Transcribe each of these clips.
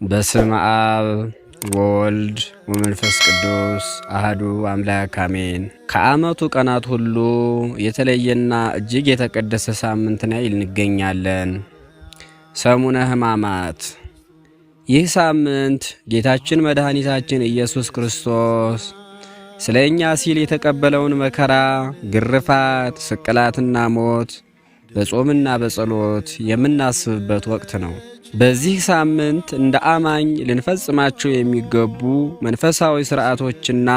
በስመ አብ ወወልድ ወመንፈስ ቅዱስ አሐዱ አምላክ አሜን። ከዓመቱ ቀናት ሁሉ የተለየና እጅግ የተቀደሰ ሳምንት ላይ እንገኛለን። ሰሙነ ሕማማት። ይህ ሳምንት ጌታችን መድኃኒታችን ኢየሱስ ክርስቶስ ስለ እኛ ሲል የተቀበለውን መከራ፣ ግርፋት፣ ስቅላትና ሞት በጾምና በጸሎት የምናስብበት ወቅት ነው። በዚህ ሳምንት እንደ አማኝ ልንፈጽማቸው የሚገቡ መንፈሳዊ ሥርዓቶችና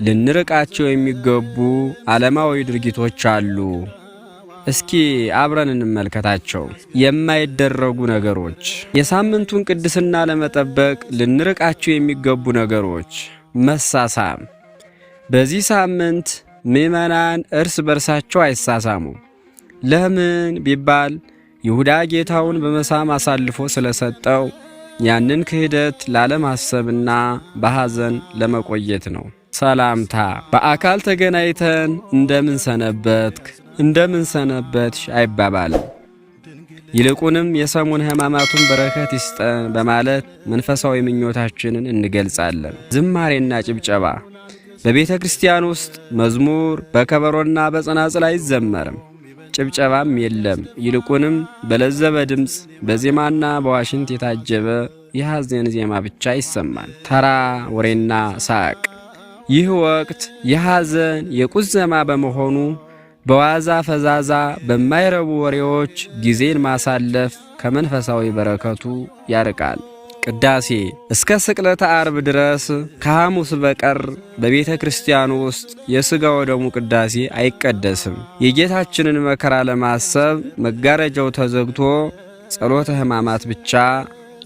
ልንርቃቸው የሚገቡ ዓለማዊ ድርጊቶች አሉ። እስኪ አብረን እንመልከታቸው። የማይደረጉ ነገሮች። የሳምንቱን ቅድስና ለመጠበቅ ልንርቃቸው የሚገቡ ነገሮች። መሳሳም። በዚህ ሳምንት ምዕመናን እርስ በርሳቸው አይሳሳሙም። ለምን ቢባል ይሁዳ ጌታውን በመሳም አሳልፎ ስለሰጠው ያንን ክህደት ላለማሰብና በሐዘን ለመቆየት ነው። ሰላምታ። በአካል ተገናኝተን እንደምን ሰነበትክ፣ እንደምን ሰነበትሽ አይባባልም። ይልቁንም የሰሙነ ሕማማቱን በረከት ይስጠን በማለት መንፈሳዊ ምኞታችንን እንገልጻለን። ዝማሬና ጭብጨባ። በቤተ ክርስቲያን ውስጥ መዝሙር በከበሮና በጸናጽል አይዘመርም፣ ጭብጨባም የለም። ይልቁንም በለዘበ ድምፅ በዜማና በዋሽንት የታጀበ የሐዘን ዜማ ብቻ ይሰማል። ተራ ወሬና ሳቅ። ይህ ወቅት የሐዘን የቁዘማ በመሆኑ በዋዛ ፈዛዛ በማይረቡ ወሬዎች ጊዜን ማሳለፍ ከመንፈሳዊ በረከቱ ያርቃል። ቅዳሴ። እስከ ስቅለተ ዓርብ ድረስ ከሐሙስ በቀር በቤተ ክርስቲያኑ ውስጥ የሥጋ ወደሙ ቅዳሴ አይቀደስም። የጌታችንን መከራ ለማሰብ መጋረጃው ተዘግቶ ጸሎተ ሕማማት ብቻ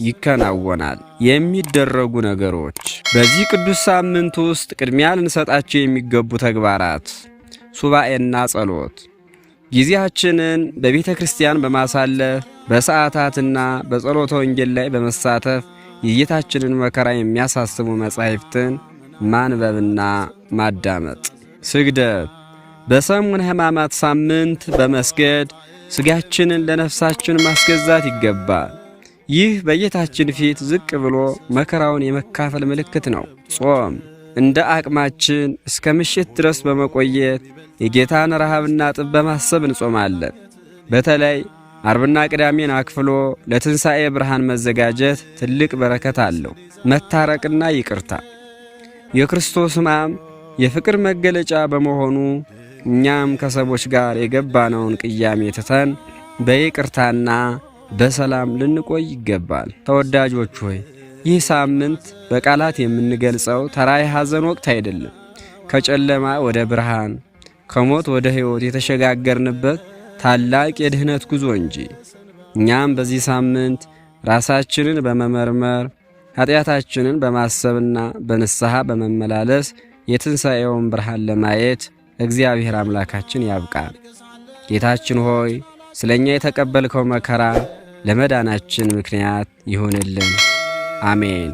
ይከናወናል። የሚደረጉ ነገሮች። በዚህ ቅዱስ ሳምንት ውስጥ ቅድሚያ ልንሰጣቸው የሚገቡ ተግባራት። ሱባኤና ጸሎት። ጊዜያችንን በቤተ ክርስቲያን በማሳለፍ በሰዓታትና በጸሎተ ወንጌል ላይ በመሳተፍ የጌታችንን መከራ የሚያሳስቡ መጻሕፍትን ማንበብና ማዳመጥ። ስግደት። በሰሙነ ሕማማት ሳምንት በመስገድ ሥጋችንን ለነፍሳችን ማስገዛት ይገባል። ይህ በጌታችን ፊት ዝቅ ብሎ መከራውን የመካፈል ምልክት ነው። ጾም። እንደ አቅማችን እስከ ምሽት ድረስ በመቆየት የጌታን ረሃብና ጥብ በማሰብ እንጾማለን። በተለይ ዓርብና ቅዳሜን አክፍሎ ለትንሣኤ ብርሃን መዘጋጀት ትልቅ በረከት አለው። መታረቅና ይቅርታ። የክርስቶስ ሕማም የፍቅር መገለጫ በመሆኑ እኛም ከሰዎች ጋር የገባነውን ቅያሜ ትተን በይቅርታና በሰላም ልንቆይ ይገባል። ተወዳጆች ሆይ ይህ ሳምንት በቃላት የምንገልጸው ተራ የሐዘን ወቅት አይደለም። ከጨለማ ወደ ብርሃን፣ ከሞት ወደ ሕይወት የተሸጋገርንበት ታላቅ የድኅነት ጉዞ እንጂ። እኛም በዚህ ሳምንት ራሳችንን በመመርመር ኀጢአታችንን በማሰብና በንስሐ በመመላለስ የትንሣኤውን ብርሃን ለማየት እግዚአብሔር አምላካችን ያብቃል። ጌታችን ሆይ ስለ እኛ የተቀበልከው መከራ ለመዳናችን ምክንያት ይሁንልን። አሜን።